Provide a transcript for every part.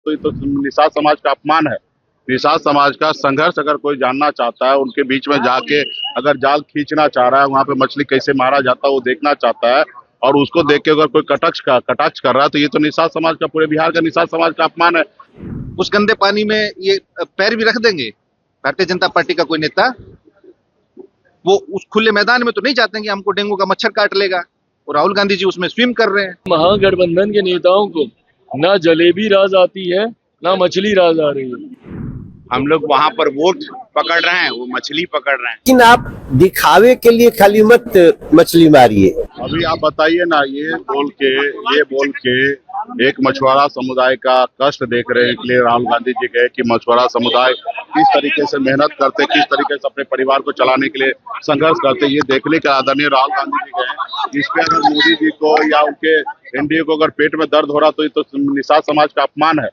तो ये तो निषाद समाज का अपमान है। निषाद समाज का संघर्ष अगर कोई जानना चाहता है, उनके बीच में जाके अगर जाल खींचना चाह रहा है, वहां पे मछली कैसे मारा जाता है वो देखना चाहता है, और उसको देख के अगर कोई कटाक्ष कर रहा है, तो ये तो निषाद समाज का, पूरे बिहार का निषाद समाज का अपमान है। उस गंदे पानी में ये पैर भी रख देंगे भारतीय जनता पार्टी का कोई नेता? वो उस खुले मैदान में तो नहीं चाहते कि हमको डेंगू का मच्छर काट लेगा, और राहुल गांधी जी उसमें स्विम कर रहे हैं। महागठबंधन के नेताओं को ना जलेबी राज आती है, ना मछली राज आ रही है। हम लोग वहाँ पर वोट पकड़ रहे हैं, वो मछली पकड़ रहे हैं। लेकिन आप दिखावे के लिए खाली मत मछली मारिए। अभी आप बताइए ना, ये बोल के एक मछुआरा समुदाय का कष्ट देख रहे हैं, इसलिए राहुल गांधी जी गए कि मछुआरा समुदाय किस तरीके से मेहनत करते, किस तरीके से अपने परिवार को चलाने के लिए संघर्ष करते, ये देखने के आदरणीय राहुल गांधी जी गए। इस पे अगर मोदी जी को या उनके एनडीए को अगर पेट में दर्द हो रहा, तो ये तो निषाद समाज का अपमान है।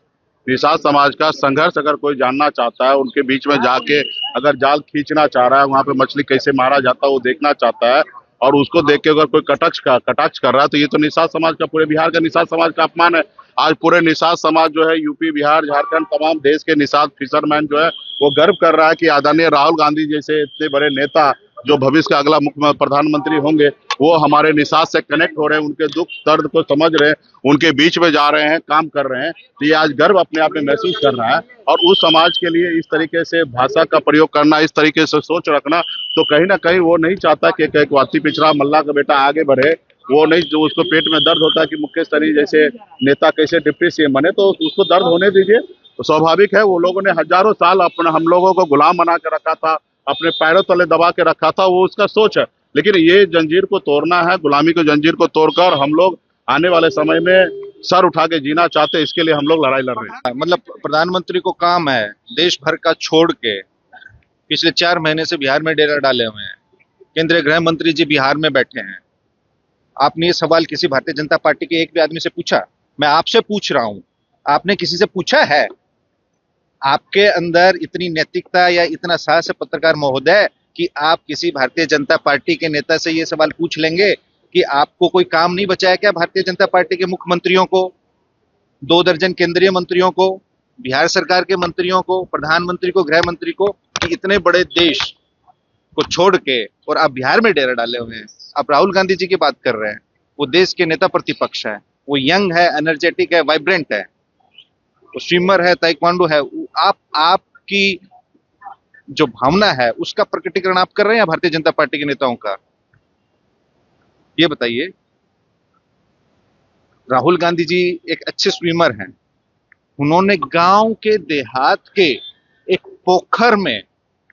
निषाद समाज का संघर्ष अगर कोई जानना चाहता है, उनके बीच में जाके अगर जाल खींचना चाह रहा है, वहां पे मछली कैसे मारा जाता है वो देखना चाहता है, और उसको देख के अगर कोई कटाक्ष कर रहा है, तो ये तो निषाद समाज का, पूरे बिहार का निषाद समाज का अपमान है। आज पूरे निषाद समाज जो है, यूपी, बिहार, झारखंड, तमाम देश के निषाद फिशरमैन जो है वो गर्व कर रहा है कि आदरणीय राहुल गांधी जैसे इतने बड़े नेता जो भविष्य का अगला प्रधानमंत्री होंगे, वो हमारे निषाद से कनेक्ट हो रहे हैं, उनके दुख दर्द को समझ रहे हैं, उनके बीच में जा रहे हैं, काम कर रहे हैं। तो ये आज गर्व अपने आप में महसूस कर रहा है। और उस समाज के लिए इस तरीके से भाषा का प्रयोग करना, इस तरीके से सोच रखना, तो कहीं ना कहीं वो नहीं चाहता कि एक वाती पिछड़ा मल्ला का बेटा आगे बढ़े। वो नहीं, जो उसको पेट में दर्द होता है कि मुकेश सहनी जैसे नेता कैसे डिप्टी सीएम बने, तो उसको दर्द होने दीजिए। तो स्वाभाविक है, वो लोगों ने हजारों साल अपना हम लोगों को गुलाम बना के रखा था, अपने पैरों तले दबा के रखा था, वो उसका सोच है। लेकिन ये जंजीर को तोड़ना है, गुलामी को जंजीर को तोड़कर हम लोग आने वाले समय में सर उठा के जीना चाहते हैं। इसके लिए हम लोग लड़ाई लड़ रहे हैं। मतलब प्रधानमंत्री को काम है देश भर का छोड़ के पिछले 4 महीने से बिहार में डेरा डाले हुए हैं। केंद्रीय गृह मंत्री जी बिहार में बैठे हैं। आपने ये सवाल किसी भारतीय जनता पार्टी के एक भी आदमी से पूछा? मैं आपसे पूछ रहा हूं, आपने किसी से पूछा है? आपके अंदर इतनी नैतिकता या इतना साहस है पत्रकार महोदय कि आप किसी भारतीय जनता पार्टी के नेता से ये सवाल पूछ लेंगे कि आपको कोई काम नहीं बचा है क्या? भारतीय जनता पार्टी के मुख्यमंत्रियों को, 2 दर्जन केंद्रीय मंत्रियों को, बिहार सरकार के मंत्रियों को, प्रधानमंत्री को, गृह मंत्री को, कि इतने बड़े देश को छोड़ के और आप बिहार में डेरा डाले हुए हैं। आप राहुल गांधी जी की बात कर रहे हैं। वो देश के नेता प्रतिपक्ष है, वो यंग है, एनर्जेटिक है, वाइब्रेंट है, वो स्विमर है, ताइक्वांडो है। आपकी जो भावना है उसका प्रकटीकरण आप कर रहे हैं भारतीय जनता पार्टी के नेताओं का? ये बताइए। राहुल गांधी जी एक अच्छे स्विमर हैं। उन्होंने गांव के देहात के एक पोखर में,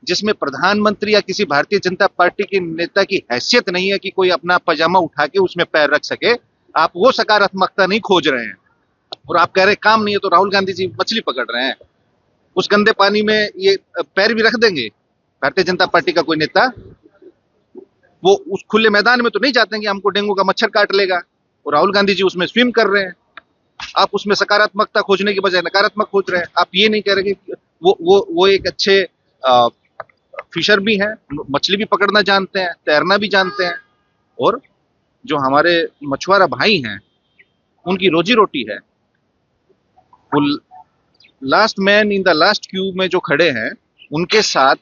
जिसमें प्रधानमंत्री या किसी भारतीय जनता पार्टी के नेता की हैसियत नहीं है कि कोई अपना पजामा उठा के उसमें पैर रख सके, आप वो सकारात्मकता नहीं खोज रहे हैं, और आप कह रहे काम नहीं है तो राहुल गांधी जी मछली पकड़ रहे हैं। उस गंदे पानी में ये पैर भी रख देंगे भारतीय जनता पार्टी का कोई नेता? वो उस खुले मैदान में तो नहीं चाहते कि हमको डेंगू का मच्छर काट लेगा, और राहुल गांधी जी उसमें स्विम कर रहे हैं। आप उसमें सकारात्मकता खोजने की बजाय नकारात्मक खोज रहे हैं। आप ये नहीं कह रहे कि वो एक अच्छे फिशर भी हैं, मछली भी पकड़ना जानते हैं, तैरना भी जानते हैं, और जो हमारे मछुआरा भाई हैं उनकी रोजी रोटी है। वो last man in the last Q में जो खड़े हैं, उनके साथ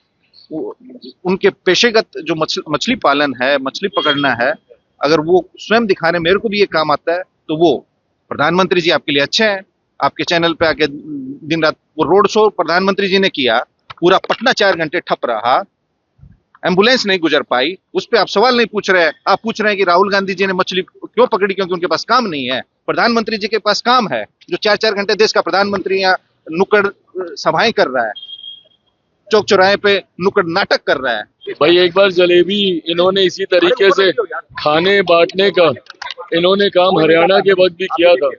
उनके पेशेगत जो मछली पालन है, मछली पकड़ना है, अगर वो स्वयं दिखा रहे मेरे को भी ये काम आता है, तो वो प्रधानमंत्री जी आपके लिए अच्छे हैं। आपके चैनल पे आके दिन रात वो रोड शो प्रधानमंत्री जी ने किया, पूरा पटना 4 घंटे ठप रहा, एम्बुलेंस नहीं गुजर पाई, उस पर आप सवाल नहीं पूछ रहे हैं। आप पूछ रहे हैं कि राहुल गांधी जी ने मछली क्यों पकड़ी? क्योंकि उनके पास काम नहीं है। प्रधानमंत्री जी के पास काम है, जो 4-4 घंटे देश का प्रधानमंत्री यहाँ नुक्कड़ सभाएं कर रहा है, चौक चौराहे पे नुक्कड़ नाटक कर रहा है। भाई एक बार जलेबी इन्होंने इसी तरीके से खाने बांटने का इन्होंने काम हरियाणा के वक्त भी किया था।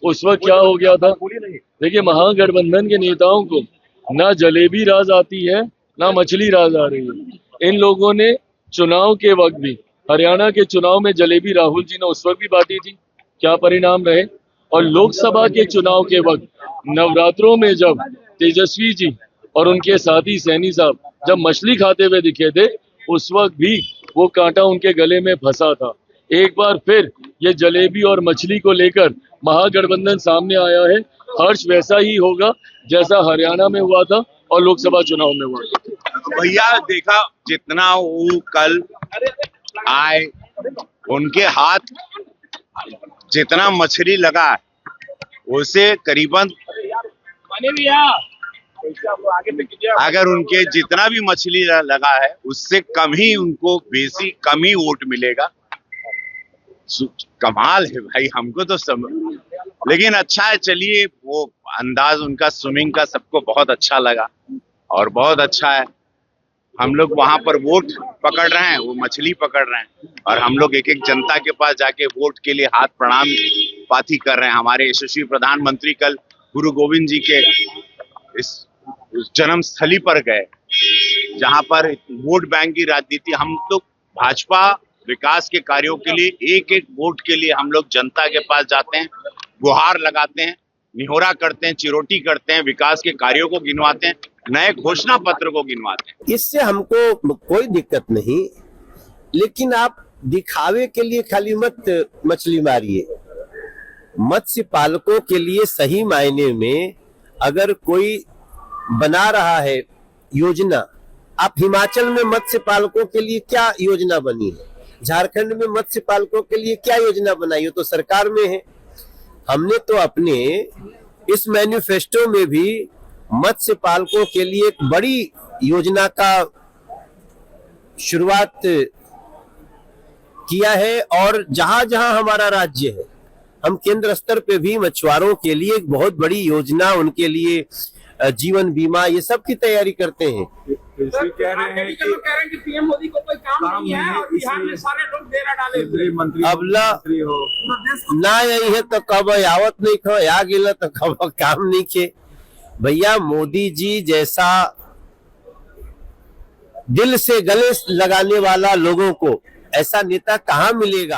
उस वक्त क्या हो गया था? देखिए, महागठबंधन के नेताओं को ना जलेबी राज आती है, ना मछली राज आ रही है। इन लोगों ने चुनाव के वक्त भी, हरियाणा के चुनाव में जलेबी राहुल जी ने उस वक्त भी बांटी थी, क्या परिणाम रहे? और लोकसभा के चुनाव के वक्त नवरात्रों में जब तेजस्वी जी और उनके साथी सैनी साहब जब मछली खाते हुए दिखे थे, उस वक्त भी वो कांटा उनके गले में फंसा था। एक बार फिर ये जलेबी और मछली को लेकर महागठबंधन सामने आया है, हर्ष वैसा ही होगा जैसा हरियाणा में हुआ था और लोकसभा चुनाव में हुआ था। भैया देखा जितना वो कल आए, उनके हाथ जितना मछली लगा उसे करीबन, अगर उनके जितना भी मछली लगा है उससे कम ही उनको कम ही वोट मिलेगा। कमाल है भाई, हमको तो लेकिन अच्छा है। चलिए, वो अंदाज उनका स्विमिंग का सबको बहुत अच्छा लगा और बहुत अच्छा है। हम लोग वहां पर वोट पकड़ रहे हैं, वो मछली पकड़ रहे हैं, और हम लोग एक एक जनता के पास जाके वोट के लिए हाथ प्रणाम पाती कर रहे हैं। हमारे यशस्वी प्रधानमंत्री कल गुरु गोविंद जी के इस जन्म स्थली पर गए, जहां पर वोट बैंक की राजनीति, हम लोग भाजपा विकास के कार्यों के लिए एक एक वोट के लिए हम लोग जनता के पास जाते हैं, गुहार लगाते हैं, निहोरा करते हैं, चिरोटी करते हैं, विकास के कार्यों को गिनवाते हैं, नए घोषणा पत्र को गिनवाते हैं। इससे हमको कोई दिक्कत नहीं, लेकिन आप दिखावे के लिए खाली मत मछली मारिए। मत्स्य पालकों के लिए सही मायने में अगर कोई बना रहा है योजना, आप हिमाचल में मत्स्य पालकों के लिए क्या योजना बनी है, झारखंड में मत्स्य पालकों के लिए क्या योजना बनाई है, तो सरकार में है। हमने तो अपने इस मैनिफेस्टो में भी मत्स्य पालकों के लिए एक बड़ी योजना का शुरुआत किया है, और जहां जहां हमारा राज्य है, हम केंद्र स्तर पे भी मछुआरों के लिए एक बहुत बड़ी योजना, उनके लिए जीवन बीमा, ये सब की तैयारी करते हैं। कह रहे हैं कि पीएम मोदी को कोई काम नहीं है और बिहार में सारे लोग डेरा डाले मंत्री अब ना यही है तो कब आवत नहीं खो, आ गिला तो कब काम नहीं खे। भैया, मोदी जी जैसा दिल से गले लगाने वाला लोगों को ऐसा नेता कहाँ मिलेगा।